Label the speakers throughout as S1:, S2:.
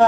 S1: ये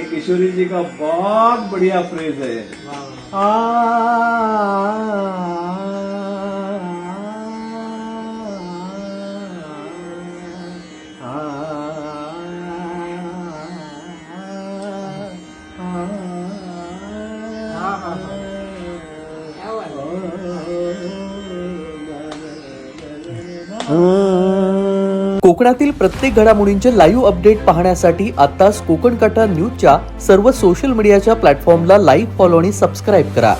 S1: किशोरी जी का बहुत बढ़िया फ्रेज है।
S2: कोकणातील प्रत्येक घडामोडींचे लाईव्ह अपडेट पाहण्यासाठी आताच कोकण कटा न्यूजच्या सर्व सोशल मीडियाच्या प्लॅटफॉर्मला लाईक, फॉलो आणि सबस्क्राईब करा।